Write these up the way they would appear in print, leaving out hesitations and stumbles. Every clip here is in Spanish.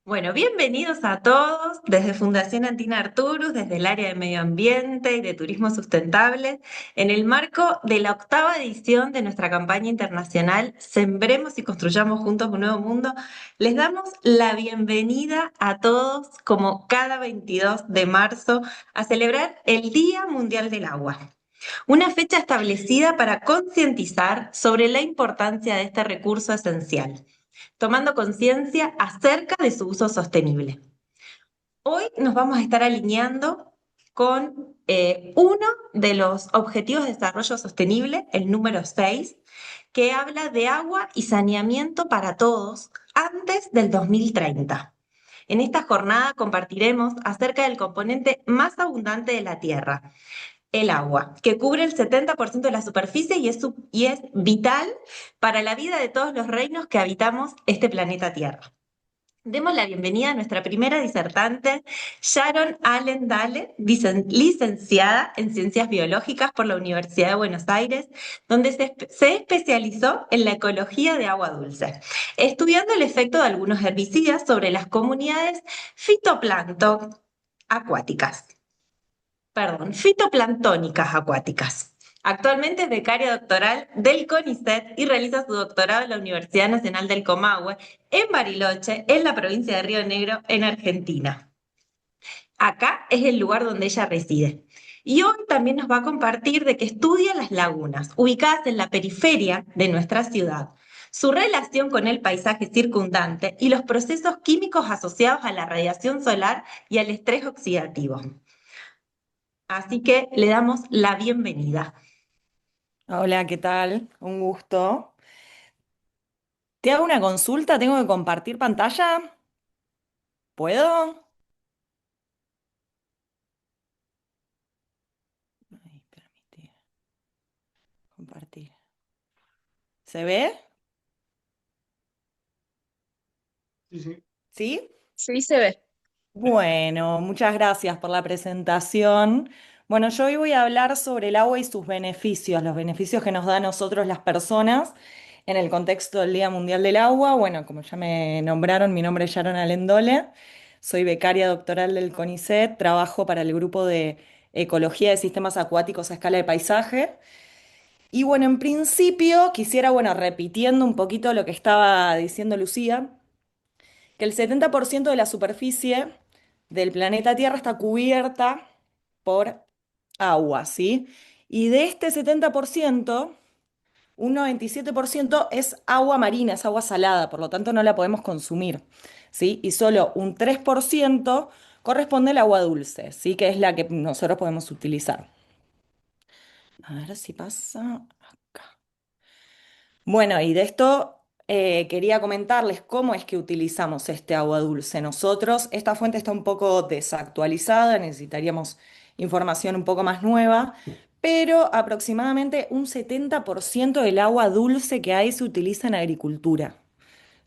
Bueno, bienvenidos a todos desde Fundación Antina Arturus, desde el área de medio ambiente y de turismo sustentable, en el marco de la octava edición de nuestra campaña internacional Sembremos y Construyamos Juntos un Nuevo Mundo. Les damos la bienvenida a todos, como cada 22 de marzo, a celebrar el Día Mundial del Agua. Una fecha establecida para concientizar sobre la importancia de este recurso esencial, tomando conciencia acerca de su uso sostenible. Hoy nos vamos a estar alineando con uno de los Objetivos de Desarrollo Sostenible, el número 6, que habla de agua y saneamiento para todos antes del 2030. En esta jornada compartiremos acerca del componente más abundante de la Tierra, el agua, que cubre el 70% de la superficie y es vital para la vida de todos los reinos que habitamos este planeta Tierra. Demos la bienvenida a nuestra primera disertante, Sharon Allen Dale, licenciada en Ciencias Biológicas por la Universidad de Buenos Aires, donde se especializó en la ecología de agua dulce, estudiando el efecto de algunos herbicidas sobre las comunidades fitoplancton acuáticas fitoplanctónicas acuáticas. Actualmente es becaria doctoral del CONICET y realiza su doctorado en la Universidad Nacional del Comahue, en Bariloche, en la provincia de Río Negro, en Argentina. Acá es el lugar donde ella reside. Y hoy también nos va a compartir de que estudia las lagunas, ubicadas en la periferia de nuestra ciudad, su relación con el paisaje circundante y los procesos químicos asociados a la radiación solar y al estrés oxidativo. Así que le damos la bienvenida. Hola, ¿qué tal? Un gusto. Te hago una consulta, ¿tengo que compartir pantalla? ¿Puedo? Ay, permitir, compartir. ¿Se ve? Sí, sí. ¿Sí? Sí, se ve. Bueno, muchas gracias por la presentación. Bueno, yo hoy voy a hablar sobre el agua y sus beneficios, los beneficios que nos da a nosotros las personas en el contexto del Día Mundial del Agua. Bueno, como ya me nombraron, mi nombre es Sharon Alendole, soy becaria doctoral del CONICET, trabajo para el grupo de Ecología de Sistemas Acuáticos a Escala de Paisaje. Y bueno, en principio quisiera, bueno, repitiendo un poquito lo que estaba diciendo Lucía, que el 70% de la superficie del planeta Tierra está cubierta por agua, ¿sí? Y de este 70%, un 97% es agua marina, es agua salada, por lo tanto no la podemos consumir, ¿sí? Y solo un 3% corresponde al agua dulce, ¿sí? Que es la que nosotros podemos utilizar. A ver si pasa acá. Bueno, y de esto quería comentarles cómo es que utilizamos este agua dulce nosotros. Esta fuente está un poco desactualizada, necesitaríamos información un poco más nueva, pero aproximadamente un 70% del agua dulce que hay se utiliza en agricultura.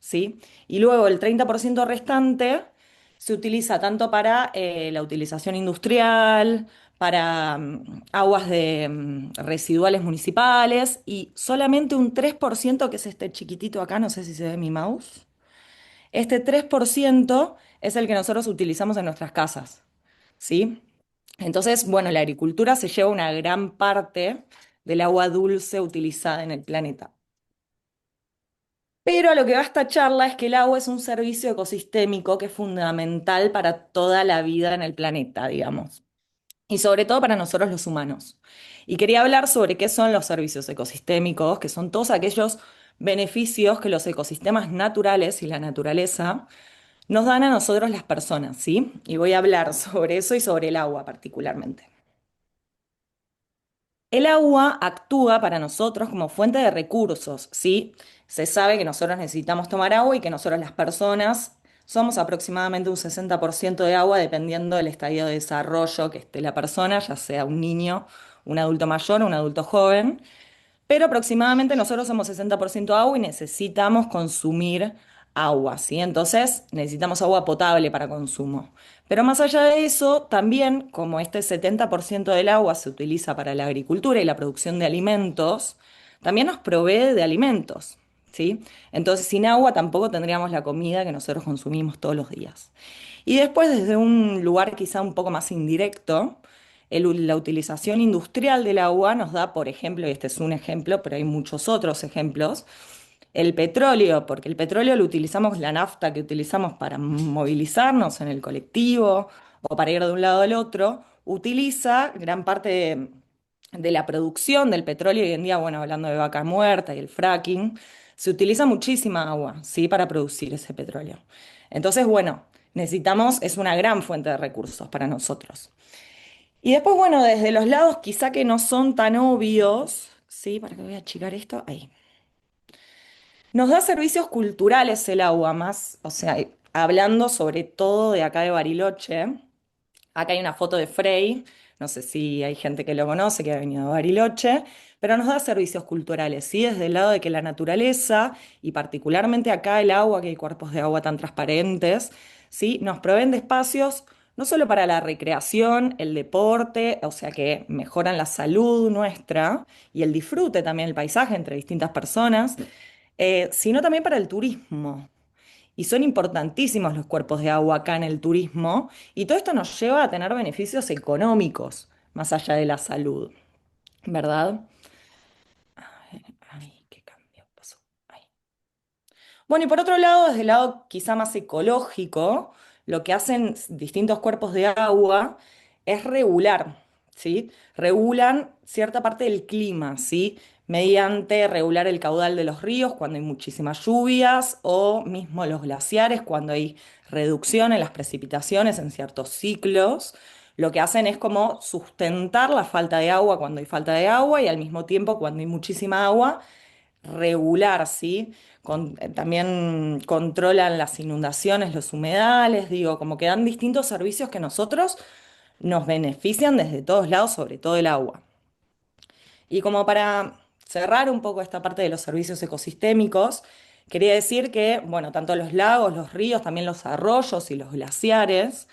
¿Sí? Y luego el 30% restante se utiliza tanto para la utilización industrial, para aguas residuales municipales y solamente un 3% que es este chiquitito acá, no sé si se ve mi mouse. Este 3% es el que nosotros utilizamos en nuestras casas, ¿sí? Entonces, bueno, la agricultura se lleva una gran parte del agua dulce utilizada en el planeta. Pero a lo que va esta charla es que el agua es un servicio ecosistémico que es fundamental para toda la vida en el planeta, digamos, y sobre todo para nosotros los humanos. Y quería hablar sobre qué son los servicios ecosistémicos, que son todos aquellos beneficios que los ecosistemas naturales y la naturaleza nos dan a nosotros las personas, ¿sí? Y voy a hablar sobre eso y sobre el agua particularmente. El agua actúa para nosotros como fuente de recursos, ¿sí? Se sabe que nosotros necesitamos tomar agua y que nosotros las personas somos aproximadamente un 60% de agua dependiendo del estadio de desarrollo que esté la persona, ya sea un niño, un adulto mayor o un adulto joven. Pero aproximadamente nosotros somos 60% agua y necesitamos consumir agua, ¿sí? Entonces necesitamos agua potable para consumo. Pero más allá de eso, también como este 70% del agua se utiliza para la agricultura y la producción de alimentos, también nos provee de alimentos, ¿sí? Entonces, sin agua tampoco tendríamos la comida que nosotros consumimos todos los días. Y después, desde un lugar quizá un poco más indirecto, la utilización industrial del agua nos da, por ejemplo, y este es un ejemplo, pero hay muchos otros ejemplos, el petróleo, porque el petróleo lo utilizamos, la nafta que utilizamos para movilizarnos en el colectivo o para ir de un lado al otro, utiliza gran parte de la producción del petróleo. Hoy en día, bueno, hablando de vaca muerta y el fracking, se utiliza muchísima agua, ¿sí? Para producir ese petróleo. Entonces, bueno, necesitamos, es una gran fuente de recursos para nosotros. Y después, bueno, desde los lados quizá que no son tan obvios, ¿sí? ¿Para que voy a achicar esto? Ahí. Nos da servicios culturales el agua, más, o sea, hablando sobre todo de acá de Bariloche. Acá hay una foto de Frei, no sé si hay gente que lo conoce, que ha venido a Bariloche, pero nos da servicios culturales, ¿sí? Desde el lado de que la naturaleza, y particularmente acá el agua, que hay cuerpos de agua tan transparentes, ¿sí? Nos proveen de espacios no solo para la recreación, el deporte, o sea que mejoran la salud nuestra y el disfrute también del paisaje entre distintas personas, sino también para el turismo. Y son importantísimos los cuerpos de agua acá en el turismo, y todo esto nos lleva a tener beneficios económicos, más allá de la salud, ¿verdad? Ay, qué cambio pasó. Ahí. Bueno, y por otro lado, desde el lado quizá más ecológico, lo que hacen distintos cuerpos de agua es regular, ¿sí? Regulan cierta parte del clima, ¿sí? Mediante regular el caudal de los ríos cuando hay muchísimas lluvias o mismo los glaciares cuando hay reducción en las precipitaciones en ciertos ciclos. Lo que hacen es como sustentar la falta de agua cuando hay falta de agua y al mismo tiempo cuando hay muchísima agua regular, ¿sí? También controlan las inundaciones, los humedales, digo, como que dan distintos servicios que nosotros nos benefician desde todos lados, sobre todo el agua. Y como para cerrar un poco esta parte de los servicios ecosistémicos, quería decir que, bueno, tanto los lagos, los ríos, también los arroyos y los glaciares,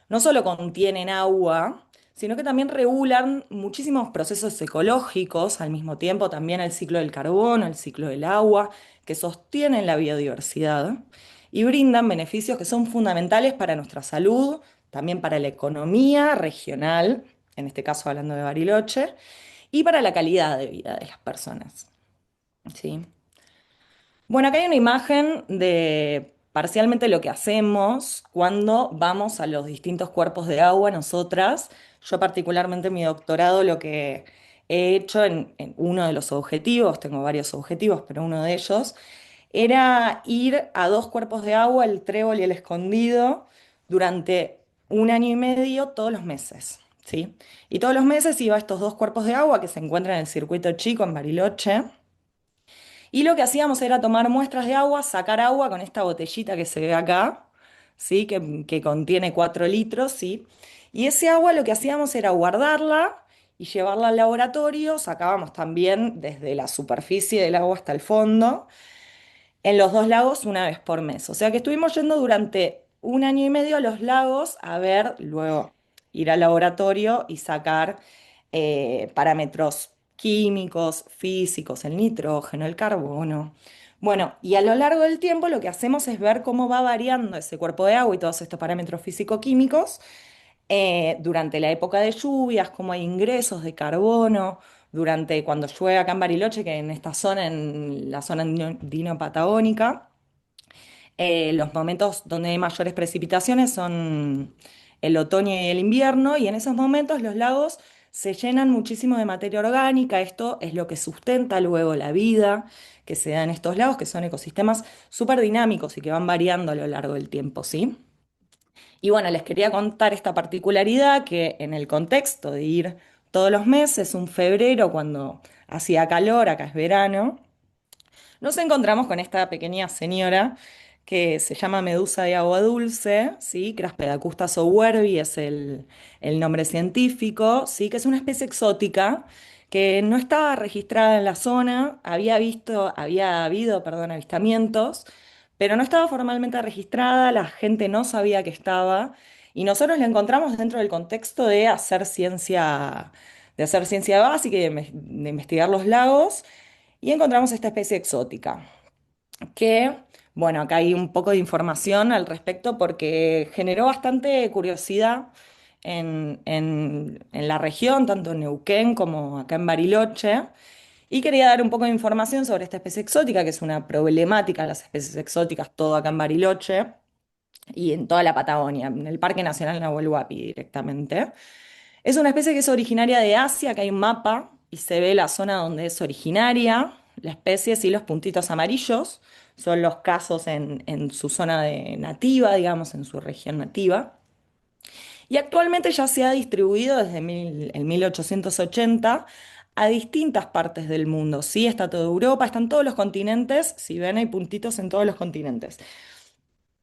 no solo contienen agua, sino que también regulan muchísimos procesos ecológicos, al mismo tiempo también el ciclo del carbono, el ciclo del agua, que sostienen la biodiversidad y brindan beneficios que son fundamentales para nuestra salud, también para la economía regional, en este caso hablando de Bariloche, y para la calidad de vida de las personas. ¿Sí? Bueno, acá hay una imagen de parcialmente lo que hacemos cuando vamos a los distintos cuerpos de agua, nosotras. Yo particularmente en mi doctorado lo que he hecho en uno de los objetivos, tengo varios objetivos, pero uno de ellos, era ir a dos cuerpos de agua, el Trébol y el Escondido, durante un año y medio todos los meses. ¿Sí? Y todos los meses iba a estos dos cuerpos de agua que se encuentran en el circuito chico en Bariloche. Y lo que hacíamos era tomar muestras de agua, sacar agua con esta botellita que se ve acá, ¿sí? Que contiene 4 litros, ¿sí? Y ese agua lo que hacíamos era guardarla y llevarla al laboratorio. Sacábamos también desde la superficie del agua hasta el fondo, en los dos lagos una vez por mes. O sea que estuvimos yendo durante un año y medio a los lagos a ver, luego ir al laboratorio y sacar parámetros químicos, físicos, el nitrógeno, el carbono. Bueno, y a lo largo del tiempo lo que hacemos es ver cómo va variando ese cuerpo de agua y todos estos parámetros físico-químicos durante la época de lluvias, cómo hay ingresos de carbono, durante cuando llueve acá en Bariloche, que en esta zona, en la zona andino-patagónica, los momentos donde hay mayores precipitaciones son el otoño y el invierno, y en esos momentos los lagos se llenan muchísimo de materia orgánica. Esto es lo que sustenta luego la vida que se da en estos lagos, que son ecosistemas súper dinámicos y que van variando a lo largo del tiempo, ¿sí? Y bueno, les quería contar esta particularidad que en el contexto de ir todos los meses, un febrero cuando hacía calor, acá es verano, nos encontramos con esta pequeña señora que se llama medusa de agua dulce, ¿sí? Craspedacusta sowerbi es el nombre científico, ¿sí? Que es una especie exótica que no estaba registrada en la zona, había habido, perdón, avistamientos, pero no estaba formalmente registrada, la gente no sabía que estaba, y nosotros la encontramos dentro del contexto de hacer ciencia básica y de investigar los lagos y encontramos esta especie exótica. que, bueno, acá hay un poco de información al respecto porque generó bastante curiosidad en la región, tanto en Neuquén como acá en Bariloche. Y quería dar un poco de información sobre esta especie exótica, que es una problemática, las especies exóticas, todo acá en Bariloche y en toda la Patagonia, en el Parque Nacional Nahuel Huapi directamente. Es una especie que es originaria de Asia, que hay un mapa y se ve la zona donde es originaria, la especie, sí, los puntitos amarillos son los casos en su zona de nativa, digamos, en su región nativa. Y actualmente ya se ha distribuido desde el 1880 a distintas partes del mundo, ¿sí? Está toda Europa, están todos los continentes, si ven hay puntitos en todos los continentes.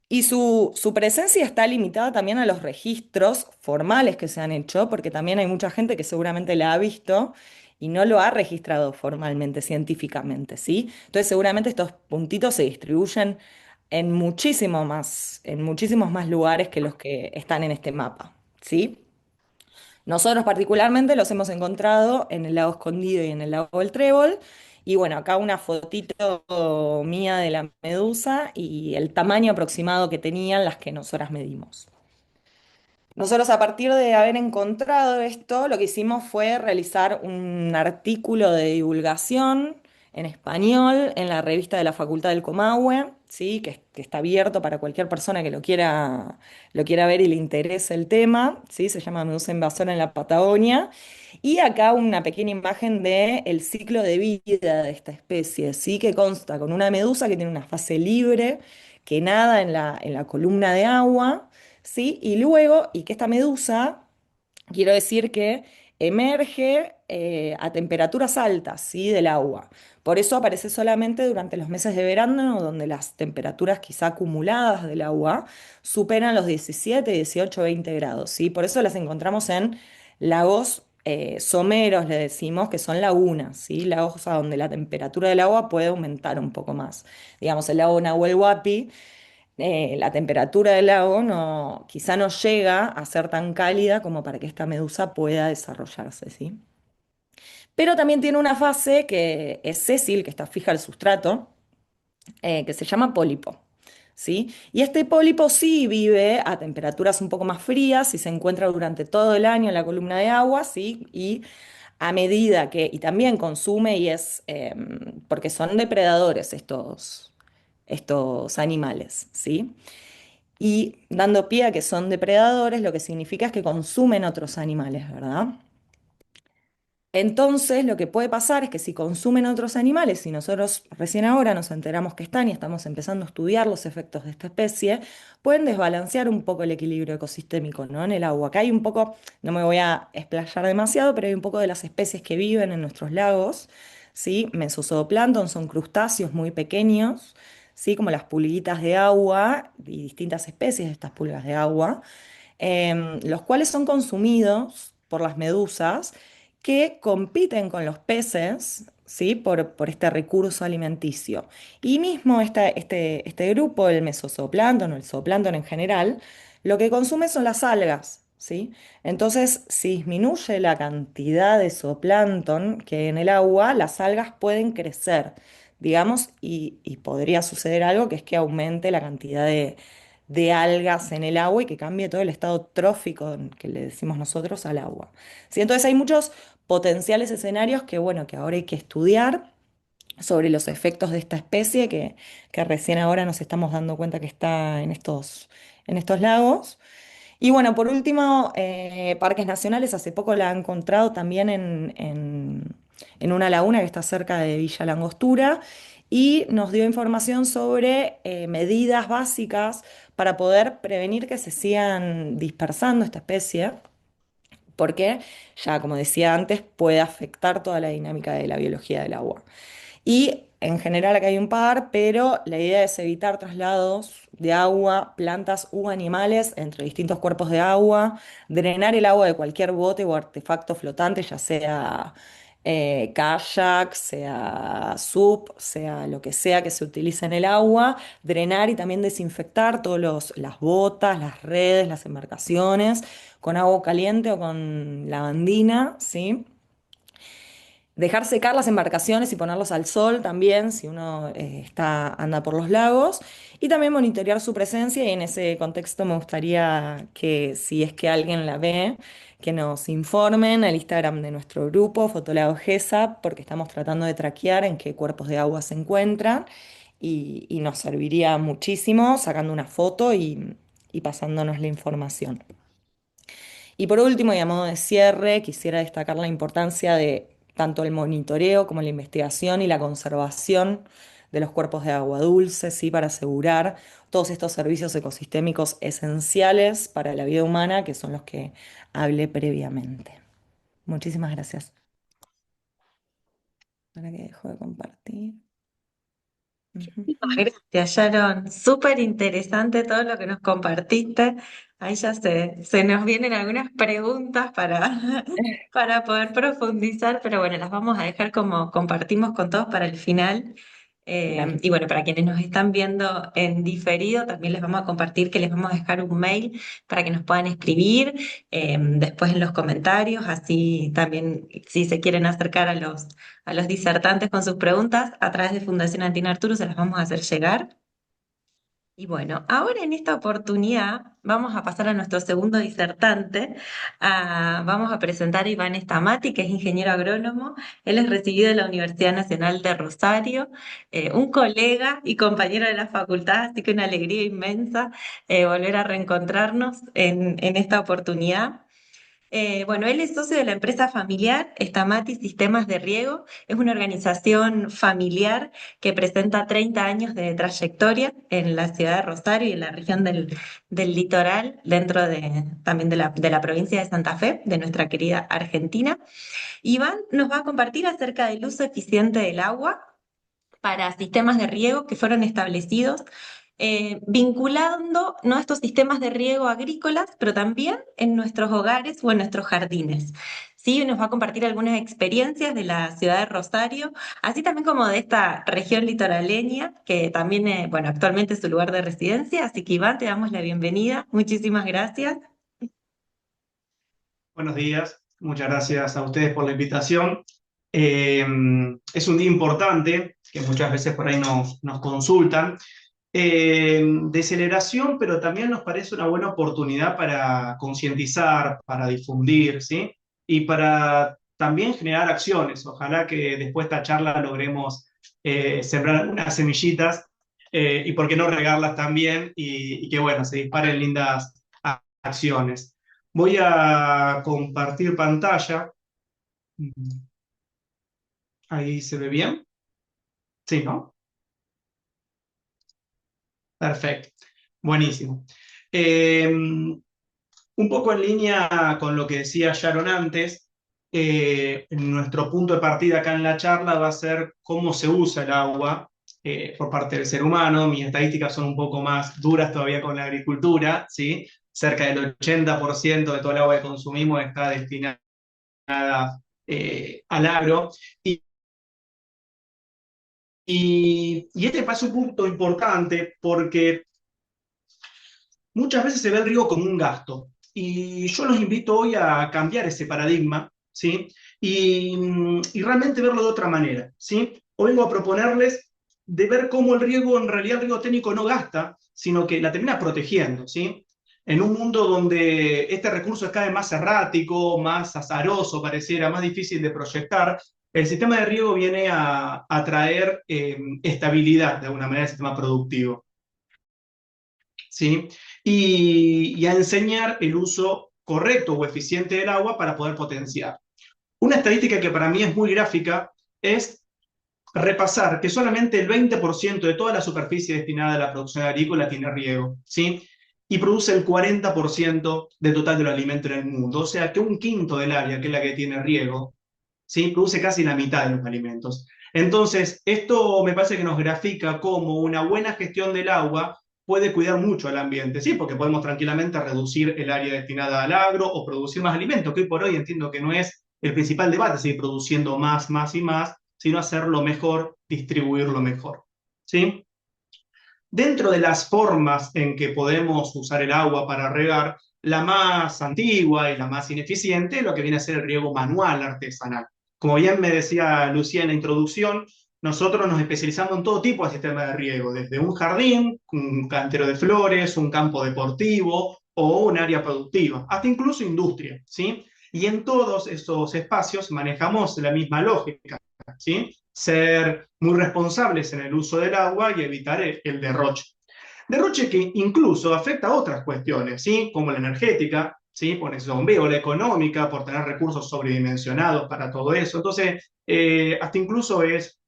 Y su presencia está limitada también a los registros formales que se han hecho, porque también hay mucha gente que seguramente la ha visto y no lo ha registrado formalmente, científicamente, ¿sí? Entonces seguramente estos puntitos se distribuyen en muchísimos más lugares que los que están en este mapa, ¿sí? Nosotros particularmente los hemos encontrado en el lago Escondido y en el lago del Trébol. Y bueno, acá una fotito mía de la medusa y el tamaño aproximado que tenían las que nosotras medimos. Nosotros a partir de haber encontrado esto, lo que hicimos fue realizar un artículo de divulgación en español en la revista de la Facultad del Comahue, ¿sí? Que está abierto para cualquier persona que lo quiera ver y le interese el tema, ¿sí? Se llama Medusa invasora en la Patagonia. Y acá una pequeña imagen del ciclo de vida de esta especie, ¿sí? Que consta con una medusa que tiene una fase libre, que nada en la columna de agua. ¿Sí? Y luego, y que esta medusa, quiero decir que emerge a temperaturas altas, ¿sí? Del agua. Por eso aparece solamente durante los meses de verano, donde las temperaturas quizá acumuladas del agua superan los 17, 18, 20 grados, ¿sí? Por eso las encontramos en lagos someros, le decimos, que son lagunas, ¿sí? Lagos a donde la temperatura del agua puede aumentar un poco más. Digamos, el lago Nahuel Huapi, la temperatura del lago no, quizá no llega a ser tan cálida como para que esta medusa pueda desarrollarse, ¿sí? Pero también tiene una fase que es sésil, que está fija al sustrato, que se llama pólipo, ¿sí? Y este pólipo sí vive a temperaturas un poco más frías y se encuentra durante todo el año en la columna de agua, ¿sí? Y a medida que, y también consume y es, porque son depredadores estos animales, ¿sí? Y dando pie a que son depredadores, lo que significa es que consumen otros animales, ¿verdad? Entonces, lo que puede pasar es que si consumen otros animales, y nosotros recién ahora nos enteramos que están y estamos empezando a estudiar los efectos de esta especie, pueden desbalancear un poco el equilibrio ecosistémico, ¿no? En el agua. Acá hay un poco, no me voy a explayar demasiado, pero hay un poco de las especies que viven en nuestros lagos, ¿sí? Mesozooplancton son crustáceos muy pequeños, ¿sí? Como las pulguitas de agua y distintas especies de estas pulgas de agua, los cuales son consumidos por las medusas que compiten con los peces, ¿sí? Por este recurso alimenticio. Y mismo este grupo, el mesozooplancton o el zooplancton en general, lo que consume son las algas, ¿sí? Entonces, si disminuye la cantidad de zooplancton que hay en el agua, las algas pueden crecer, digamos, y podría suceder algo que es que aumente la cantidad de algas en el agua y que cambie todo el estado trófico que le decimos nosotros al agua. ¿Sí? Entonces hay muchos potenciales escenarios que, bueno, que ahora hay que estudiar sobre los efectos de esta especie que recién ahora nos estamos dando cuenta que está en estos lagos. Y bueno, por último, parques nacionales, hace poco la han encontrado también en una laguna que está cerca de Villa Langostura y nos dio información sobre medidas básicas para poder prevenir que se sigan dispersando esta especie, porque ya, como decía antes, puede afectar toda la dinámica de la biología del agua. Y en general acá hay un par, pero la idea es evitar traslados de agua, plantas u animales entre distintos cuerpos de agua, drenar el agua de cualquier bote o artefacto flotante, ya sea kayak, sea SUP, sea lo que sea que se utilice en el agua, drenar y también desinfectar todas las botas, las redes, las embarcaciones con agua caliente o con lavandina, ¿sí? dejar secar las embarcaciones y ponerlos al sol también, si uno anda por los lagos, y también monitorear su presencia. Y en ese contexto me gustaría que, si es que alguien la ve, que nos informen al Instagram de nuestro grupo, Fotolago GESAP, porque estamos tratando de traquear en qué cuerpos de agua se encuentran, y nos serviría muchísimo sacando una foto y pasándonos la información. Y por último, y a modo de cierre, quisiera destacar la importancia de tanto el monitoreo como la investigación y la conservación de los cuerpos de agua dulce, ¿sí? Para asegurar todos estos servicios ecosistémicos esenciales para la vida humana, que son los que hablé previamente. Muchísimas gracias. Ahora que dejo de compartir. Ujú. Gracias, Sharon. Súper interesante todo lo que nos compartiste. Ahí ya se nos vienen algunas preguntas para poder profundizar, pero bueno, las vamos a dejar como compartimos con todos para el final. Bien. Y bueno, para quienes nos están viendo en diferido, también les vamos a compartir que les vamos a dejar un mail para que nos puedan escribir después en los comentarios, así también si se quieren acercar a los disertantes con sus preguntas a través de Fundación Antina Arturo se las vamos a hacer llegar. Y bueno, ahora en esta oportunidad vamos a pasar a nuestro segundo disertante. Vamos a presentar a Iván Estamati, que es ingeniero agrónomo. Él es recibido de la Universidad Nacional de Rosario, un colega y compañero de la facultad, así que una alegría inmensa volver a reencontrarnos en esta oportunidad. Bueno, él es socio de la empresa familiar Estamati Sistemas de Riego. Es una organización familiar que presenta 30 años de trayectoria en la ciudad de Rosario y en la región del litoral, dentro también de la provincia de Santa Fe, de nuestra querida Argentina. Iván nos va a compartir acerca del uso eficiente del agua para sistemas de riego que fueron establecidos, vinculando, ¿no?, estos sistemas de riego agrícolas, pero también en nuestros hogares o en nuestros jardines. Sí, nos va a compartir algunas experiencias de la ciudad de Rosario, así también como de esta región litoraleña, que también, bueno, actualmente es su lugar de residencia. Así que Iván, te damos la bienvenida. Muchísimas gracias. Buenos días, muchas gracias a ustedes por la invitación. Eh, es un día importante, que muchas veces por ahí nos consultan, de celebración, pero también nos parece una buena oportunidad para concientizar, para difundir, ¿sí? Y para también generar acciones. Ojalá que después de esta charla logremos sembrar algunas semillitas y por qué no regarlas también y que, bueno, se disparen lindas acciones. Voy a compartir pantalla. Ahí se ve bien. Sí, ¿no? Perfecto. Buenísimo. Un poco en línea con lo que decía Sharon antes, nuestro punto de partida acá en la charla va a ser cómo se usa el agua por parte del ser humano. Mis estadísticas son un poco más duras todavía con la agricultura, ¿sí? Cerca del 80% de todo el agua que consumimos está destinada al agro. Y este es un punto importante porque muchas veces se ve el riego como un gasto. Y yo los invito hoy a cambiar ese paradigma, ¿sí? Y realmente verlo de otra manera, ¿sí? Hoy vengo a proponerles de ver cómo el riego, en realidad el riego técnico no gasta, sino que la termina protegiendo, ¿sí? En un mundo donde este recurso es cada vez más errático, más azaroso, pareciera, más difícil de proyectar, el sistema de riego viene a traer estabilidad, de alguna manera, al sistema productivo, ¿sí? Y a enseñar el uso correcto o eficiente del agua para poder potenciar. Una estadística que para mí es muy gráfica es repasar que solamente el 20% de toda la superficie destinada a la producción agrícola tiene riego, ¿sí? Y produce el 40% del total de los alimentos en el mundo. O sea que un quinto del área, que es la que tiene riego, ¿sí?, produce casi la mitad de los alimentos. Entonces, esto me parece que nos grafica cómo una buena gestión del agua puede cuidar mucho al ambiente, ¿sí? Porque podemos tranquilamente reducir el área destinada al agro o producir más alimentos, que hoy por hoy entiendo que no es el principal debate, seguir produciendo más, más y más, sino hacerlo mejor, distribuirlo mejor, ¿sí? Dentro de las formas en que podemos usar el agua para regar, la más antigua y la más ineficiente es lo que viene a ser el riego manual artesanal, Como bien me decía Lucía en la introducción, nosotros nos especializamos en todo tipo de sistemas de riego, desde un jardín, un cantero de flores, un campo deportivo o un área productiva, hasta incluso industria, ¿sí? Y en todos esos espacios manejamos la misma lógica, ¿sí? Ser muy responsables en el uso del agua y evitar el derroche. Derroche que incluso afecta a otras cuestiones, ¿sí? Como la energética, ¿sí? Por ese bombeo, la económica, por tener recursos sobredimensionados para todo eso. Entonces, hasta incluso es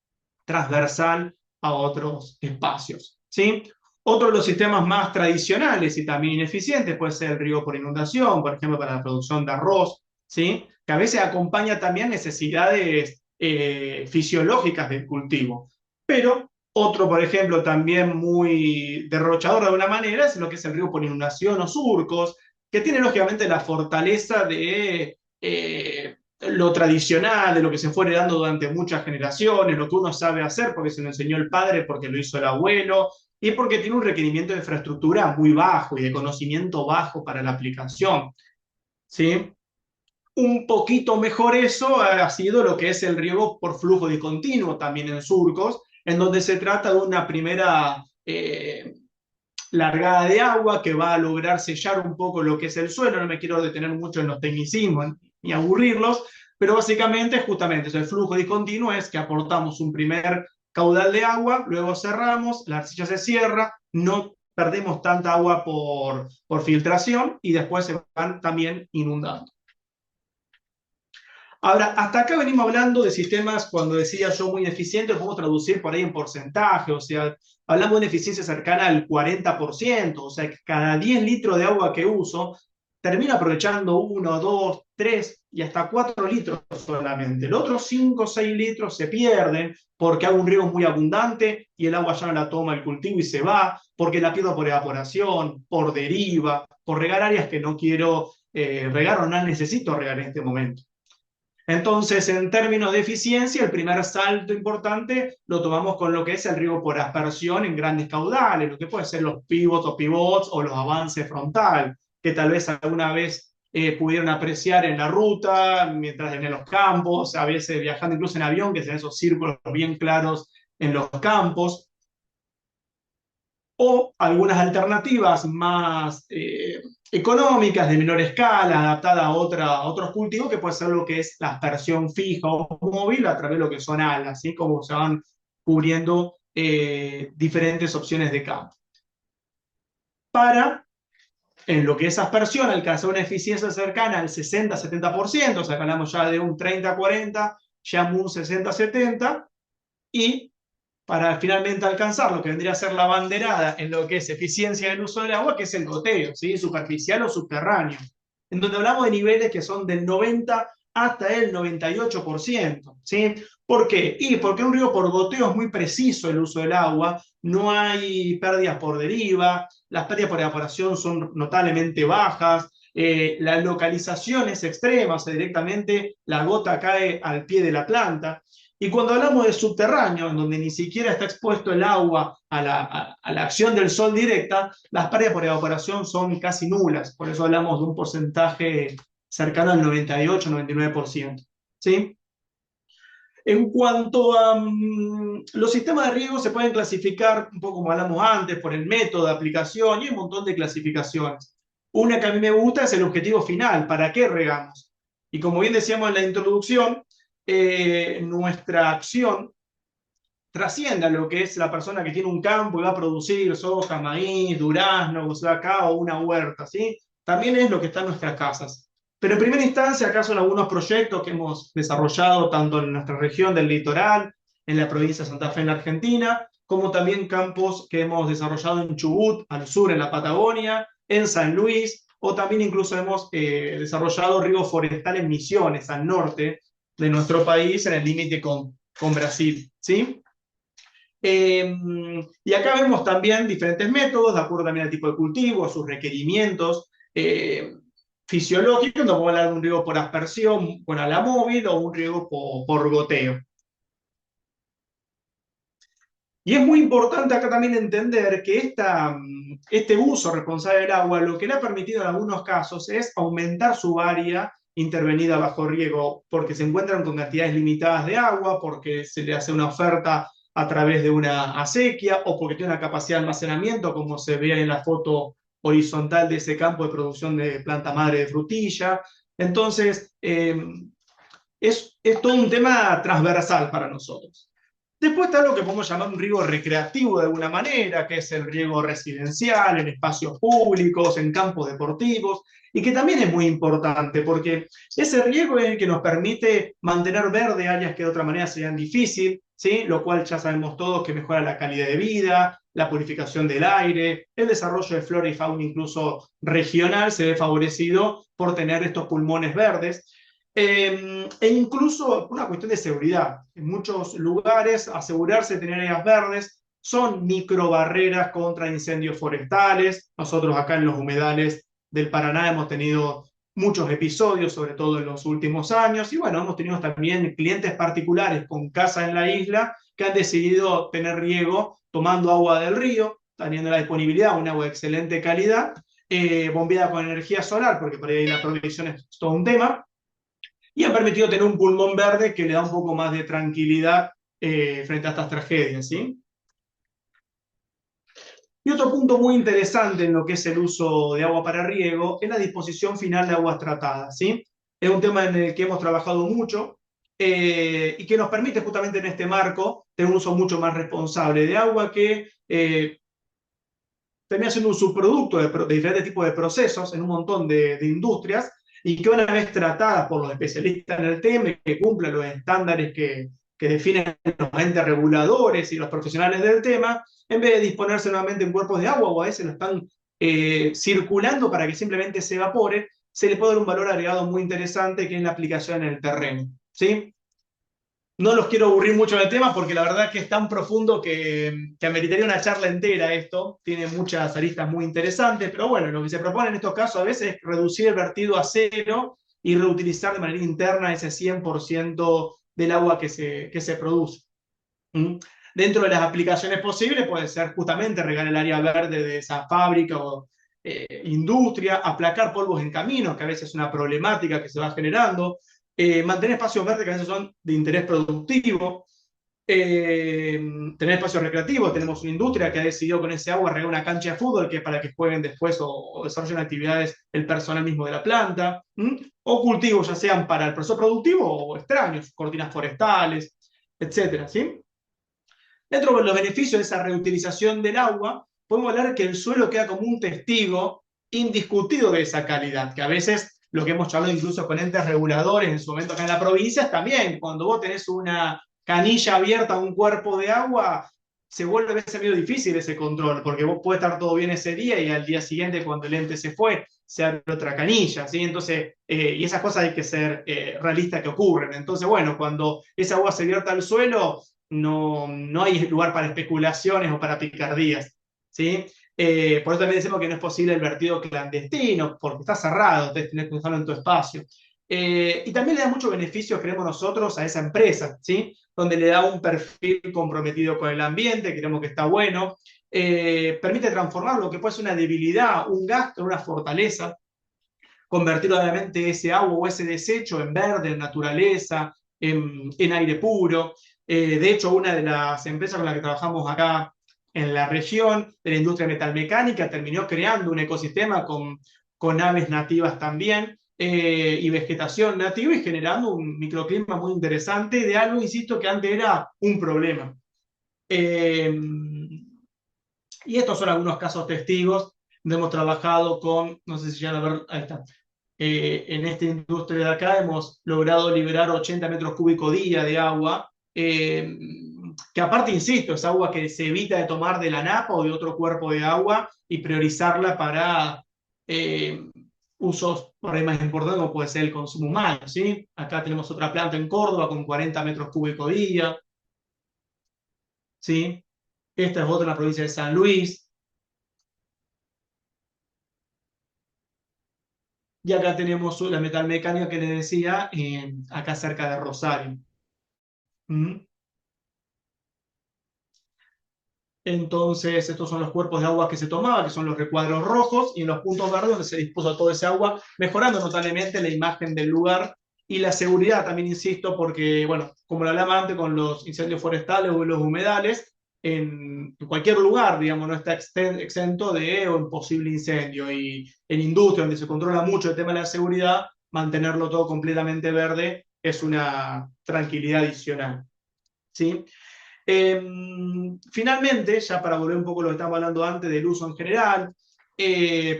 transversal a otros espacios, ¿sí? Otro de los sistemas más tradicionales y también ineficientes puede ser el riego por inundación, por ejemplo, para la producción de arroz, ¿sí? Que a veces acompaña también necesidades fisiológicas del cultivo. Pero otro, por ejemplo, también muy derrochador de alguna manera es lo que es el riego por inundación o surcos, que tiene lógicamente la fortaleza de lo tradicional, de lo que se fue heredando durante muchas generaciones, lo que uno sabe hacer porque se lo enseñó el padre, porque lo hizo el abuelo, y porque tiene un requerimiento de infraestructura muy bajo y de conocimiento bajo para la aplicación. ¿Sí? Un poquito mejor eso ha sido lo que es el riego por flujo discontinuo también en surcos, en donde se trata de una primera largada de agua que va a lograr sellar un poco lo que es el suelo. No me quiero detener mucho en los tecnicismos ni aburrirlos, pero básicamente justamente el flujo discontinuo es que aportamos un primer caudal de agua, luego cerramos, la arcilla se cierra, no perdemos tanta agua por filtración y después se van también inundando. Ahora, hasta acá venimos hablando de sistemas, cuando decía yo muy eficientes, lo podemos traducir por ahí en porcentaje, o sea, hablamos de una eficiencia cercana al 40%, o sea, que cada 10 litros de agua que uso, termino aprovechando 1, 2, 3 y hasta 4 litros solamente. Los otros 5 o 6 litros se pierden porque hago un riego muy abundante y el agua ya no la toma el cultivo y se va, porque la pierdo por evaporación, por deriva, por regar áreas que no quiero regar o no necesito regar en este momento. Entonces, en términos de eficiencia, el primer salto importante lo tomamos con lo que es el riego por aspersión en grandes caudales, lo que puede ser los pivots o los avances frontal, que tal vez alguna vez pudieron apreciar en la ruta, mientras en los campos, a veces viajando incluso en avión, que se ven esos círculos bien claros en los campos, o algunas alternativas más económicas, de menor escala, adaptadas a otros cultivos, que puede ser lo que es la aspersión fija o móvil a través de lo que son alas, ¿sí? Como se van cubriendo diferentes opciones de campo. Para, en lo que es aspersión, alcanzar una eficiencia cercana al 60-70%, o sea, que hablamos ya de un 30-40, ya un 60-70, y para finalmente alcanzar lo que vendría a ser la banderada en lo que es eficiencia del uso del agua, que es el goteo, ¿sí? Superficial o subterráneo, en donde hablamos de niveles que son del 90 hasta el 98%. ¿Sí? ¿Por qué? Y porque un río por goteo es muy preciso el uso del agua, no hay pérdidas por deriva, las pérdidas por evaporación son notablemente bajas, la localización es extrema, o sea, directamente la gota cae al pie de la planta. Y cuando hablamos de subterráneo, en donde ni siquiera está expuesto el agua a la acción del sol directa, las pérdidas por evaporación son casi nulas. Por eso hablamos de un porcentaje cercano al 98-99%. ¿Sí? En cuanto a los sistemas de riego, se pueden clasificar, un poco como hablamos antes, por el método de aplicación y hay un montón de clasificaciones. Una que a mí me gusta es el objetivo final, ¿para qué regamos? Y como bien decíamos en la introducción, nuestra acción trasciende a lo que es la persona que tiene un campo y va a producir soja, maíz, durazno, cacao o una huerta, ¿sí? También es lo que está en nuestras casas. Pero en primera instancia, acá son algunos proyectos que hemos desarrollado tanto en nuestra región del litoral, en la provincia de Santa Fe en la Argentina, como también campos que hemos desarrollado en Chubut, al sur, en la Patagonia, en San Luis, o también incluso hemos desarrollado riego forestal en Misiones, al norte de nuestro país, en el límite con Brasil, ¿sí? Y acá vemos también diferentes métodos, de acuerdo también al tipo de cultivo, a sus requerimientos fisiológicos, nos vamos a hablar de un riego por aspersión con ala móvil o un riego por goteo. Y es muy importante acá también entender que este uso responsable del agua lo que le ha permitido en algunos casos es aumentar su área intervenida bajo riego porque se encuentran con cantidades limitadas de agua, porque se le hace una oferta a través de una acequia o porque tiene una capacidad de almacenamiento, como se ve en la foto horizontal de ese campo de producción de planta madre de frutilla. Entonces, es todo un tema transversal para nosotros. Después está lo que podemos llamar un riego recreativo de alguna manera, que es el riego residencial, en espacios públicos, en campos deportivos, y que también es muy importante, porque ese riego es el que nos permite mantener verde áreas que de otra manera serían difíciles, ¿sí? Lo cual ya sabemos todos que mejora la calidad de vida, la purificación del aire, el desarrollo de flora y fauna incluso regional se ve favorecido por tener estos pulmones verdes. E incluso una cuestión de seguridad. En muchos lugares, asegurarse de tener áreas verdes son microbarreras contra incendios forestales. Nosotros acá en los humedales del Paraná hemos tenido muchos episodios, sobre todo en los últimos años, y bueno, hemos tenido también clientes particulares con casa en la isla que han decidido tener riego tomando agua del río, teniendo la disponibilidad, un agua de excelente calidad, bombeada con energía solar, porque por ahí la producción es todo un tema, y han permitido tener un pulmón verde que le da un poco más de tranquilidad frente a estas tragedias, ¿sí? Y otro punto muy interesante en lo que es el uso de agua para riego es la disposición final de aguas tratadas, ¿sí? Es un tema en el que hemos trabajado mucho y que nos permite justamente en este marco tener un uso mucho más responsable de agua que termina siendo un subproducto de diferentes tipos de procesos en un montón de industrias y que una vez tratadas por los especialistas en el tema, que cumplen los estándares que definen los entes reguladores y los profesionales del tema, en vez de disponerse nuevamente en cuerpos de agua o a veces lo están circulando para que simplemente se evapore, se le puede dar un valor agregado muy interesante que es la aplicación en el terreno, ¿sí? No los quiero aburrir mucho del tema porque la verdad es que es tan profundo que ameritaría una charla entera esto. Tiene muchas aristas muy interesantes, pero bueno, lo que se propone en estos casos a veces es reducir el vertido a cero y reutilizar de manera interna ese 100% del agua que se produce. ¿Mm? Dentro de las aplicaciones posibles puede ser justamente regar el área verde de esa fábrica o industria, aplacar polvos en caminos, que a veces es una problemática que se va generando, mantener espacios verdes que a veces son de interés productivo, tener espacios recreativos. Tenemos una industria que ha decidido con ese agua regar una cancha de fútbol que es para que jueguen después o desarrollen actividades el personal mismo de la planta, o cultivos ya sean para el proceso productivo o extraños, cortinas forestales, etcétera, ¿sí? Dentro de los beneficios de esa reutilización del agua, podemos hablar que el suelo queda como un testigo indiscutido de esa calidad, que a veces lo que hemos charlado incluso con entes reguladores en su momento acá en la provincia es también, cuando vos tenés una canilla abierta a un cuerpo de agua, se vuelve a veces medio difícil ese control, porque vos puede estar todo bien ese día y al día siguiente cuando el ente se fue, se abre otra canilla, ¿sí? Entonces, y esas cosas hay que ser realistas que ocurren. Entonces, bueno, cuando esa agua se vierta al suelo, no hay lugar para especulaciones o para picardías, ¿sí? Por eso también decimos que no es posible el vertido clandestino, porque está cerrado, entonces tenés que dejarlo en tu espacio. Y también le da mucho beneficio, creemos nosotros, a esa empresa, ¿sí? Donde le da un perfil comprometido con el ambiente, creemos que está bueno. Permite transformar lo que puede ser una debilidad, un gasto, en una fortaleza, convertir obviamente ese agua o ese desecho en verde, en naturaleza, en aire puro. De hecho, una de las empresas con las que trabajamos acá en la región, de la industria metalmecánica, terminó creando un ecosistema con aves nativas también y vegetación nativa y generando un microclima muy interesante de algo, insisto, que antes era un problema. Y estos son algunos casos testigos donde hemos trabajado con, no sé si ya a ver, ahí está, en esta industria de acá hemos logrado liberar 80 metros cúbicos día de agua, que aparte, insisto, es agua que se evita de tomar de la napa o de otro cuerpo de agua y priorizarla para usos por ahí más importantes como puede ser el consumo humano, ¿sí? Acá tenemos otra planta en Córdoba con 40 metros cúbicos día, ¿sí? Esta es otra en la provincia de San Luis. Y acá tenemos la metalmecánica que les decía, acá cerca de Rosario. ¿Mm? Entonces, estos son los cuerpos de agua que se tomaba, que son los recuadros rojos, y en los puntos verdes donde se dispuso todo ese agua, mejorando notablemente la imagen del lugar y la seguridad también, insisto, porque, bueno, como lo hablaba antes con los incendios forestales o los humedales, en cualquier lugar, digamos, no está exento de un posible incendio. Y en industria, donde se controla mucho el tema de la seguridad, mantenerlo todo completamente verde es una tranquilidad adicional. ¿Sí? Finalmente, ya para volver un poco a lo que estábamos hablando antes del uso en general,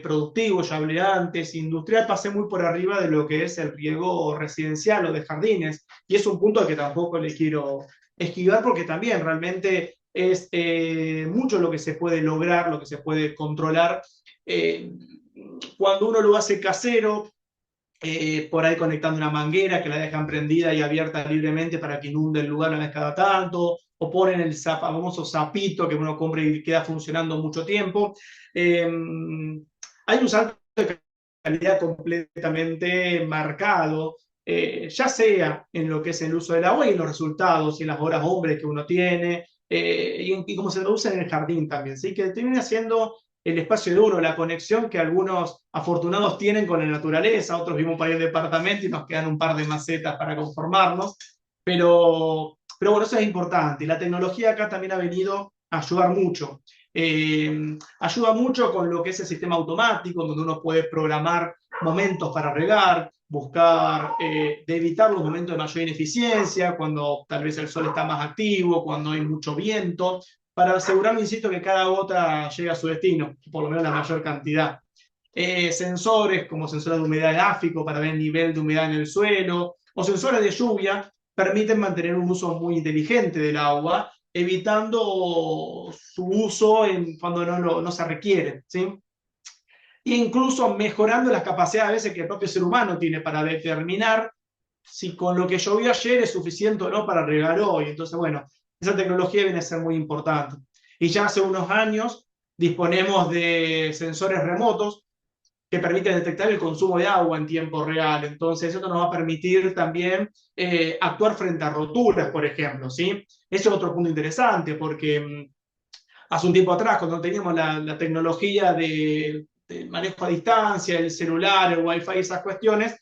productivo, ya hablé antes, industrial, pasé muy por arriba de lo que es el riego residencial o de jardines, y es un punto al que tampoco le quiero esquivar porque también realmente es mucho lo que se puede lograr, lo que se puede controlar. Eh, Cuando uno lo hace casero, por ahí conectando una manguera que la dejan prendida y abierta libremente para que inunde el lugar una vez cada tanto, o ponen el famoso sapito que uno compra y queda funcionando mucho tiempo. Hay un salto de calidad completamente marcado, ya sea en lo que es el uso del agua y en los resultados y en las horas hombres que uno tiene, y cómo se traduce en el jardín también, ¿sí? Que termina siendo el espacio de uno, la conexión que algunos afortunados tienen con la naturaleza, otros vivimos para ir al departamento y nos quedan un par de macetas para conformarnos, pero bueno, eso es importante. La tecnología acá también ha venido a ayudar mucho. Ayuda mucho con lo que es el sistema automático, donde uno puede programar momentos para regar, buscar de evitar los momentos de mayor ineficiencia, cuando tal vez el sol está más activo, cuando hay mucho viento, para asegurarme, insisto, que cada gota llegue a su destino, por lo menos la mayor cantidad. Sensores como sensores de humedad gráfico para ver el nivel de humedad en el suelo, o sensores de lluvia, permiten mantener un uso muy inteligente del agua, evitando su uso cuando no se requiere, ¿sí? E incluso mejorando las capacidades a veces que el propio ser humano tiene para determinar si con lo que llovió ayer es suficiente o no para regar hoy. Entonces, bueno, esa tecnología viene a ser muy importante. Y ya hace unos años disponemos de sensores remotos que permiten detectar el consumo de agua en tiempo real. Entonces, eso nos va a permitir también actuar frente a roturas, por ejemplo, ¿sí? Ese es otro punto interesante, porque hace un tiempo atrás, cuando teníamos la tecnología de manejo a distancia, el celular, el wifi, esas cuestiones,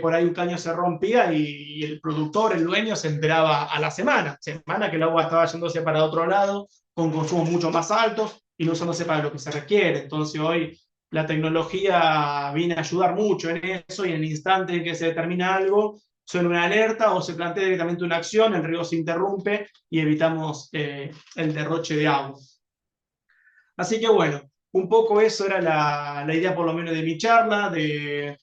por ahí un caño se rompía y el productor, el dueño, se enteraba a la semana que el agua estaba yéndose para otro lado, con consumos mucho más altos y no usándose para lo que se requiere. Entonces hoy la tecnología viene a ayudar mucho en eso, y en el instante en que se determina algo, suena una alerta o se plantea directamente una acción, el riego se interrumpe y evitamos el derroche de agua. Así que bueno, un poco eso era la idea por lo menos de mi charla, de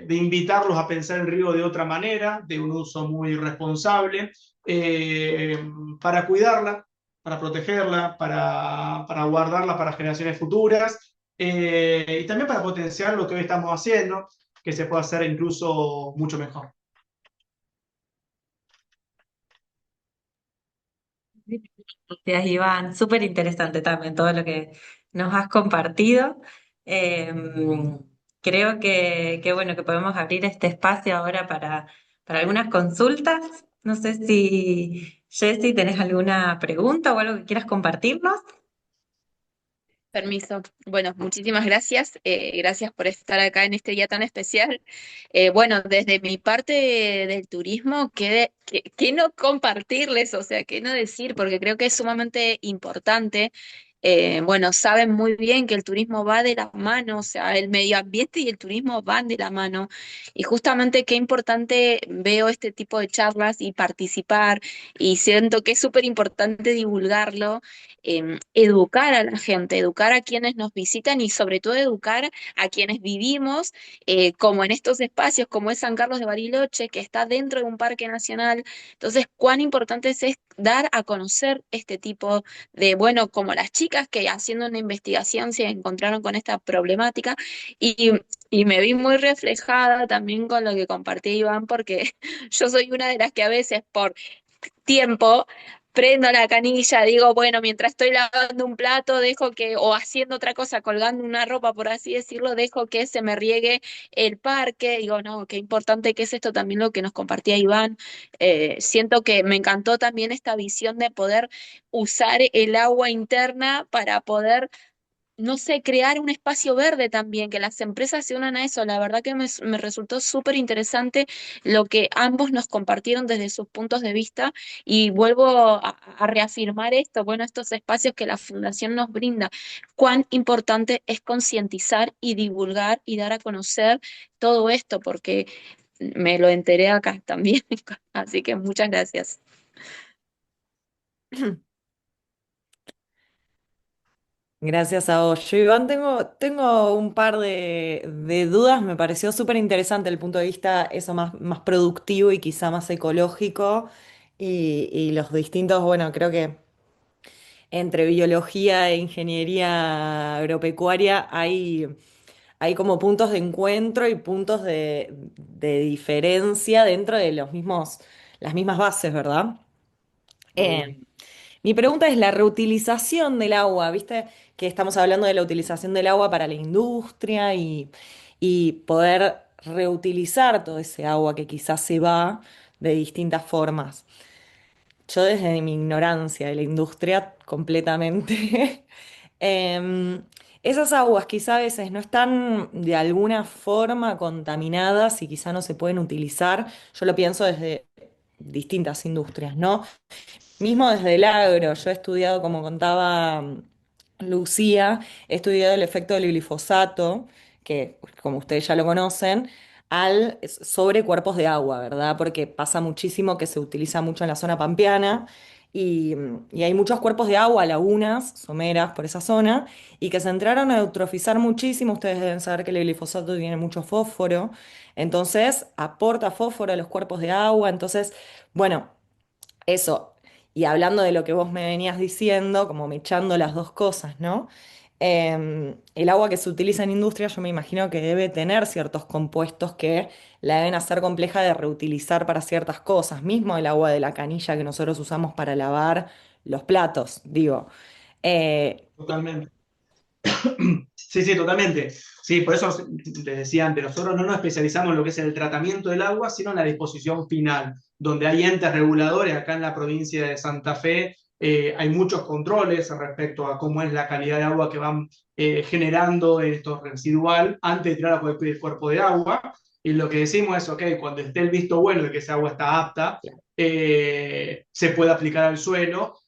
invitarlos a pensar el riego de otra manera, de un uso muy responsable, eh, para cuidarla, para protegerla, para guardarla para generaciones futuras, y también para potenciar lo que hoy estamos haciendo, que se puede hacer incluso mucho mejor. Gracias, Iván. Súper interesante también todo lo que nos has compartido. Creo que bueno, que podemos abrir este espacio ahora para algunas consultas. No sé si, Jessy, tenés alguna pregunta o algo que quieras compartirnos. Permiso. Bueno, muchísimas gracias. Gracias por estar acá en este día tan especial. Bueno, desde mi parte del turismo, ¿qué no compartirles? O sea, qué no decir, porque creo que es sumamente importante. Bueno, saben muy bien que el turismo va de la mano, o sea, el medio ambiente y el turismo van de la mano. Y justamente qué importante veo este tipo de charlas y participar, y siento que es súper importante divulgarlo, educar a la gente, educar a quienes nos visitan y sobre todo educar a quienes vivimos, como en estos espacios, como es San Carlos de Bariloche, que está dentro de un parque nacional. Entonces, cuán importante es dar a conocer este tipo de, bueno, como las chicas que haciendo una investigación se encontraron con esta problemática, y, y me vi muy reflejada también con lo que compartí Iván, porque yo soy una de las que a veces por tiempo prendo la canilla, digo, bueno, mientras estoy lavando un plato, dejo que, o haciendo otra cosa, colgando una ropa, por así decirlo, dejo que se me riegue el parque. Digo, no, qué importante que es esto también lo que nos compartía Iván. Siento que me encantó también esta visión de poder usar el agua interna para poder, no sé, crear un espacio verde también, que las empresas se unan a eso. La verdad que me resultó súper interesante lo que ambos nos compartieron desde sus puntos de vista y vuelvo a reafirmar esto, bueno, estos espacios que la Fundación nos brinda, cuán importante es concientizar y divulgar y dar a conocer todo esto, porque me lo enteré acá también. Así que muchas gracias. Gracias a vos. Yo, Iván, tengo un par de dudas. Me pareció súper interesante el punto de vista eso más productivo y quizá más ecológico. Y los distintos, bueno, creo que entre biología e ingeniería agropecuaria hay como puntos de encuentro y puntos de diferencia dentro de las mismas bases, ¿verdad? Eh, Mi pregunta es la reutilización del agua, ¿viste? Que estamos hablando de la utilización del agua para la industria y poder reutilizar todo ese agua que quizás se va de distintas formas. Yo desde mi ignorancia de la industria completamente, em, esas aguas quizá a veces no están de alguna forma contaminadas y quizá no se pueden utilizar. Yo lo pienso desde distintas industrias, ¿no? Mismo desde el agro, yo he estudiado, como contaba Lucía, he estudiado el efecto del glifosato, que como ustedes ya lo conocen, sobre cuerpos de agua, ¿verdad? Porque pasa muchísimo que se utiliza mucho en la zona pampeana y hay muchos cuerpos de agua, lagunas, someras por esa zona, y que se entraron a eutrofizar muchísimo. Ustedes deben saber que el glifosato tiene mucho fósforo, entonces aporta fósforo a los cuerpos de agua, entonces, bueno. Eso, y hablando de lo que vos me venías diciendo, como mechando las dos cosas, ¿no? El agua que se utiliza en industria, yo me imagino que debe tener ciertos compuestos que la deben hacer compleja de reutilizar para ciertas cosas, mismo el agua de la canilla que nosotros usamos para lavar los platos, digo. Eh, Totalmente. Sí, sí, totalmente. Sí, por eso les decía antes, nosotros no nos especializamos en lo que es el tratamiento del agua, sino en la disposición final, donde hay entes reguladores. Acá en la provincia de Santa Fe hay muchos controles respecto a cómo es la calidad de agua que van generando esto residual antes de tirar a cualquier cuerpo de agua. Y lo que decimos es, ok, cuando esté el visto bueno de que esa agua está apta, se puede aplicar al suelo.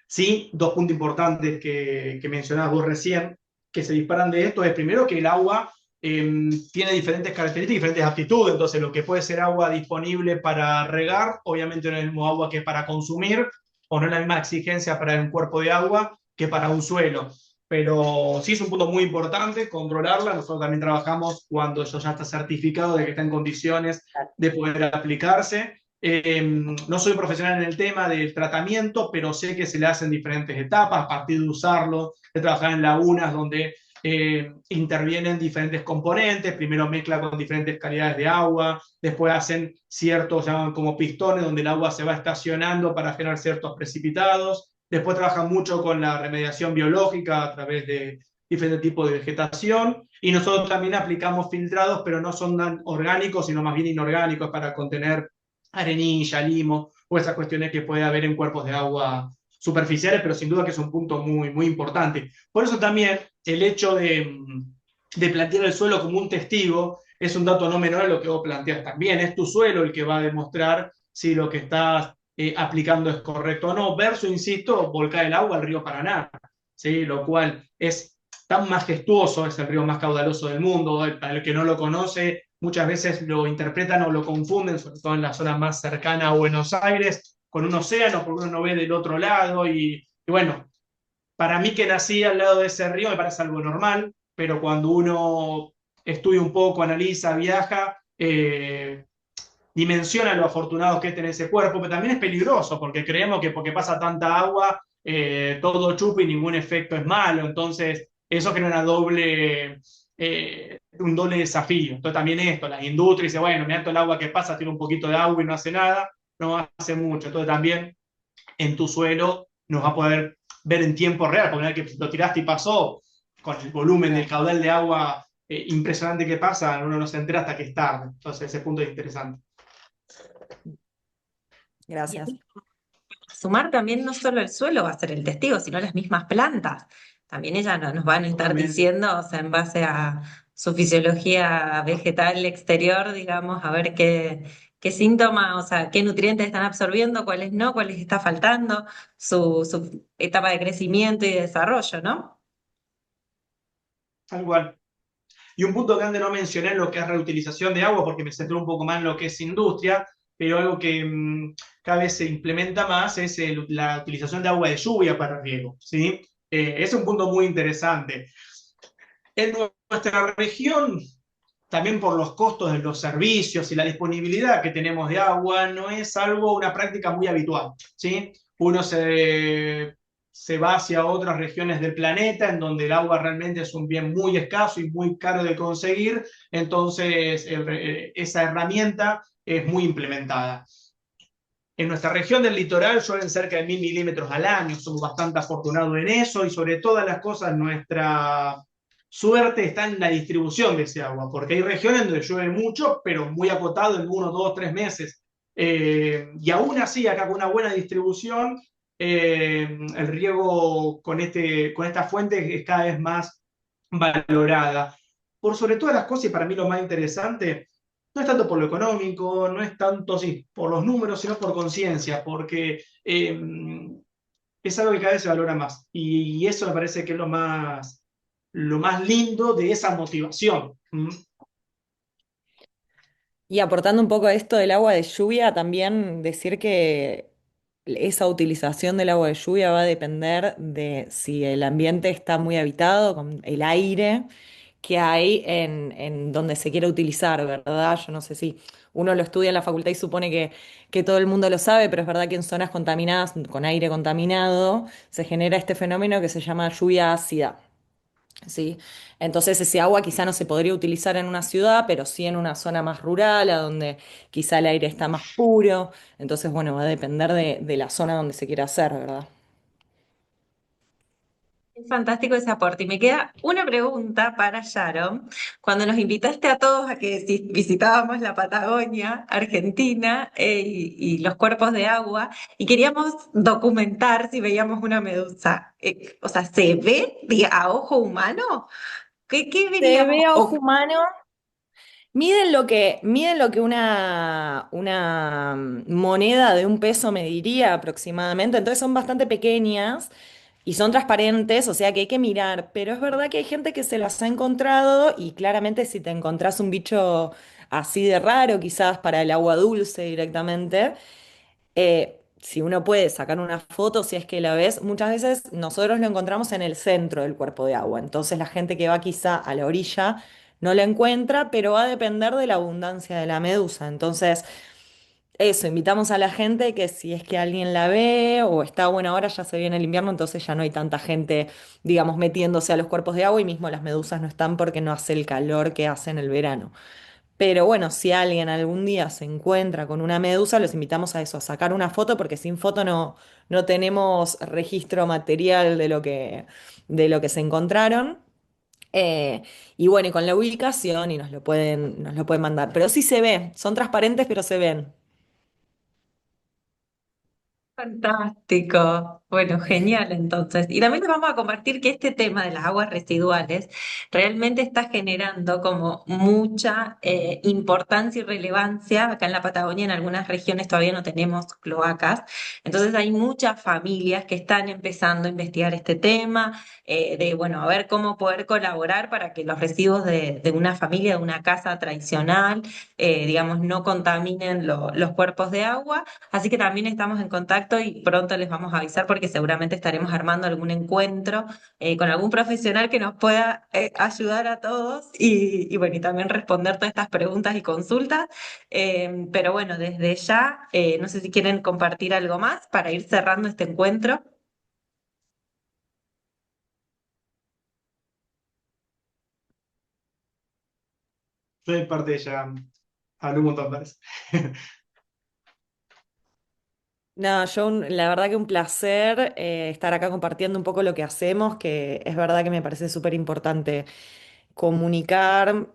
Sí, dos puntos importantes que mencionabas vos recién, que se disparan de esto, es primero que el agua tiene diferentes características, diferentes aptitudes, entonces lo que puede ser agua disponible para regar, obviamente no es el mismo agua que para consumir, o no es la misma exigencia para un cuerpo de agua que para un suelo. Pero sí es un punto muy importante controlarla. Nosotros también trabajamos cuando eso ya está certificado de que está en condiciones de poder aplicarse. No soy profesional en el tema del tratamiento, pero sé que se le hacen diferentes etapas a partir de usarlo, de trabajar en lagunas donde intervienen diferentes componentes, primero mezcla con diferentes calidades de agua, después hacen ciertos, llaman como pistones, donde el agua se va estacionando para generar ciertos precipitados, después trabajan mucho con la remediación biológica a través de diferentes tipos de vegetación, y nosotros también aplicamos filtrados, pero no son tan orgánicos, sino más bien inorgánicos para contener arenilla, limo, o esas cuestiones que puede haber en cuerpos de agua superficiales, pero sin duda que es un punto muy, muy importante. Por eso también el hecho de plantear el suelo como un testigo es un dato no menor a lo que vos planteas también. Es tu suelo el que va a demostrar si lo que estás aplicando es correcto o no, verso, insisto, volcar el agua al río Paraná, ¿sí? Lo cual es tan majestuoso, es el río más caudaloso del mundo. Para el que no lo conoce, muchas veces lo interpretan o lo confunden, sobre todo en la zona más cercana a Buenos Aires, con un océano, porque uno no ve del otro lado. Y bueno, para mí que nací al lado de ese río me parece algo normal, pero cuando uno estudia un poco, analiza, viaja, dimensiona lo afortunados que es tener ese cuerpo, pero también es peligroso, porque creemos que porque pasa tanta agua, todo chupa y ningún efecto es malo. Entonces, eso genera un doble desafío. Entonces, también esto, las industrias dicen, bueno, mira todo el agua que pasa, tiene un poquito de agua y no hace nada. no hace mucho. Entonces también en tu suelo nos va a poder ver en tiempo real, porque una vez que lo tiraste y pasó, con el volumen del caudal de agua impresionante que pasa, uno no se entera hasta que es tarde. Entonces ese punto es interesante. Y Gracias. ahí, sumar también no solo el suelo va a ser el testigo, sino las mismas plantas. También ellas nos van a estar Totalmente. diciendo, o sea, en base a su fisiología vegetal exterior, digamos, a ver qué síntomas, o sea, qué nutrientes están absorbiendo, cuáles no, cuáles está faltando, su etapa de crecimiento y de desarrollo, ¿no? Tal cual. Y un punto que antes no mencioné en lo que es reutilización de agua, porque me centré un poco más en lo que es industria, pero algo que cada vez se implementa más es la utilización de agua de lluvia para riego, ¿sí? Es un punto muy interesante. En nuestra región, también por los costos de los servicios y la disponibilidad que tenemos de agua, no es algo, una práctica muy habitual, ¿sí? Uno se va hacia otras regiones del planeta en donde el agua realmente es un bien muy escaso y muy caro de conseguir, entonces esa herramienta es muy implementada. En nuestra región del litoral llueven cerca de 1000 milímetros al año, somos bastante afortunados en eso y sobre todas las cosas nuestra suerte está en la distribución de ese agua, porque hay regiones donde llueve mucho, pero muy acotado en 1, 2, 3 meses. Y aún así, acá con una buena distribución, el riego con esta fuente es cada vez más valorada. Por sobre todas las cosas, y para mí lo más interesante, no es tanto por lo económico, no es tanto sí, por los números, sino por conciencia, porque es algo que cada vez se valora más. Y eso me parece que es lo más lindo de esa motivación. ¿Mm? Y aportando un poco a esto del agua de lluvia, también decir que esa utilización del agua de lluvia va a depender de si el ambiente está muy habitado, con el aire que hay en donde se quiere utilizar, ¿verdad? Yo no sé si uno lo estudia en la facultad y supone que todo el mundo lo sabe, pero es verdad que en zonas contaminadas, con aire contaminado, se genera este fenómeno que se llama lluvia ácida. ¿Sí? Entonces ese agua quizá no se podría utilizar en una ciudad, pero sí en una zona más rural, a donde quizá el aire está más puro. Entonces, bueno, va a depender de la zona donde se quiera hacer, ¿verdad? Es fantástico ese aporte. Y me queda una pregunta para Sharon. Cuando nos invitaste a todos a que si visitábamos la Patagonia, Argentina, y los cuerpos de agua, y queríamos documentar si veíamos una medusa. O sea, ¿se ve a ojo humano? ¿Qué Se veríamos? ve a ojo humano. Miden lo que una moneda de un peso mediría aproximadamente, entonces son bastante pequeñas y son transparentes, o sea que hay que mirar, pero es verdad que hay gente que se las ha encontrado y claramente si te encontrás un bicho así de raro, quizás para el agua dulce directamente, si uno puede sacar una foto, si es que la ves, muchas veces nosotros lo encontramos en el centro del cuerpo de agua. Entonces la gente que va quizá a la orilla no la encuentra, pero va a depender de la abundancia de la medusa. Entonces, eso, invitamos a la gente que si es que alguien la ve o está buena ahora, ya se viene el invierno, entonces ya no hay tanta gente, digamos, metiéndose a los cuerpos de agua y mismo las medusas no están porque no hace el calor que hace en el verano. Pero bueno, si alguien algún día se encuentra con una medusa, los invitamos a eso, a sacar una foto, porque sin foto no tenemos registro material de lo que se encontraron. Eh, y bueno, y con la ubicación y nos lo pueden mandar. Pero sí se ve, son transparentes, pero se ven. Fantástico. Bueno, genial entonces. Y también les vamos a compartir que este tema de las aguas residuales realmente está generando como mucha importancia y relevancia. Acá en la Patagonia, en algunas regiones todavía no tenemos cloacas. Entonces hay muchas familias que están empezando a investigar este tema, de, bueno, a ver cómo poder colaborar para que los residuos de una familia, de una casa tradicional, digamos, no contaminen los cuerpos de agua. Así que también estamos en contacto y pronto les vamos a avisar porque seguramente estaremos armando algún encuentro con algún profesional que nos pueda ayudar a todos y bueno, y también responder todas estas preguntas y consultas. Pero bueno, desde ya, no sé si quieren compartir algo más para ir cerrando este encuentro. Yo de parte de ella hablé un montón, parece. No, la verdad que un placer estar acá compartiendo un poco lo que hacemos, que es verdad que me parece súper importante comunicar,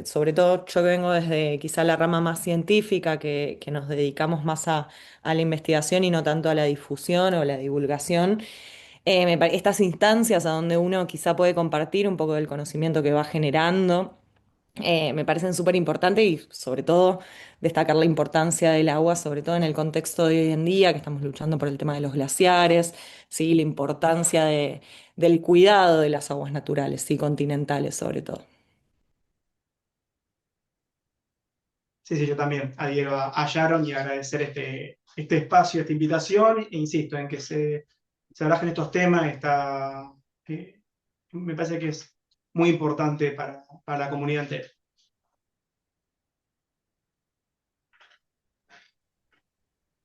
sobre todo yo que vengo desde quizá la rama más científica, que nos dedicamos más a la investigación y no tanto a la difusión o la divulgación. Estas instancias a donde uno quizá puede compartir un poco del conocimiento que va generando. Me parecen súper importantes y sobre todo destacar la importancia del agua, sobre todo en el contexto de hoy en día, que estamos luchando por el tema de los glaciares, ¿sí? La importancia del cuidado de las aguas naturales, ¿sí? Continentales sobre todo. Sí, sí, yo también adhiero a Sharon y agradecer este espacio, esta invitación, e insisto en que se hablen estos temas, eh, me parece que es muy importante para la comunidad entera.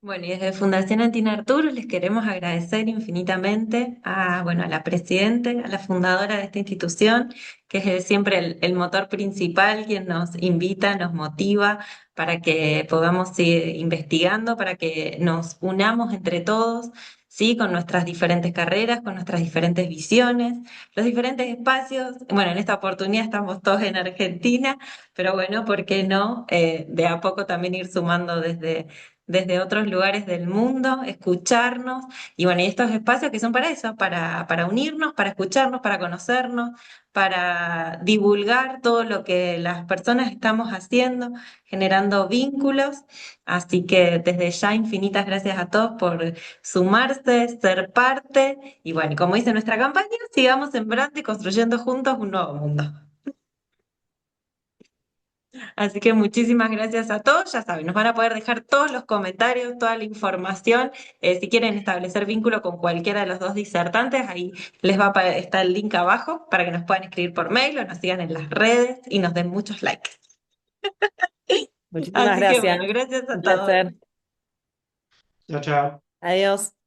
Bueno, y desde Fundación Antina Artur les queremos agradecer infinitamente a la presidenta, a la fundadora de esta institución, que es siempre el motor principal, quien nos invita, nos motiva para que podamos seguir investigando, para que nos unamos entre todos, ¿sí? Con nuestras diferentes carreras, con nuestras diferentes visiones, los diferentes espacios. Bueno, en esta oportunidad estamos todos en Argentina, pero bueno, ¿por qué no? De a poco también ir sumando desde otros lugares del mundo, escucharnos, y bueno, y estos espacios que son para eso, para unirnos, para escucharnos, para conocernos, para divulgar todo lo que las personas estamos haciendo, generando vínculos. Así que desde ya infinitas gracias a todos por sumarse, ser parte, y bueno, y como dice nuestra campaña, sigamos sembrando y construyendo juntos un nuevo mundo. Así que muchísimas gracias a todos. Ya saben, nos van a poder dejar todos los comentarios, toda la información. Si quieren establecer vínculo con cualquiera de los dos disertantes, ahí les va a estar el link abajo para que nos puedan escribir por mail o nos sigan en las redes y nos den muchos likes. Muchísimas Así que gracias. bueno, gracias a Un todos. placer. Chao, chao. Adiós.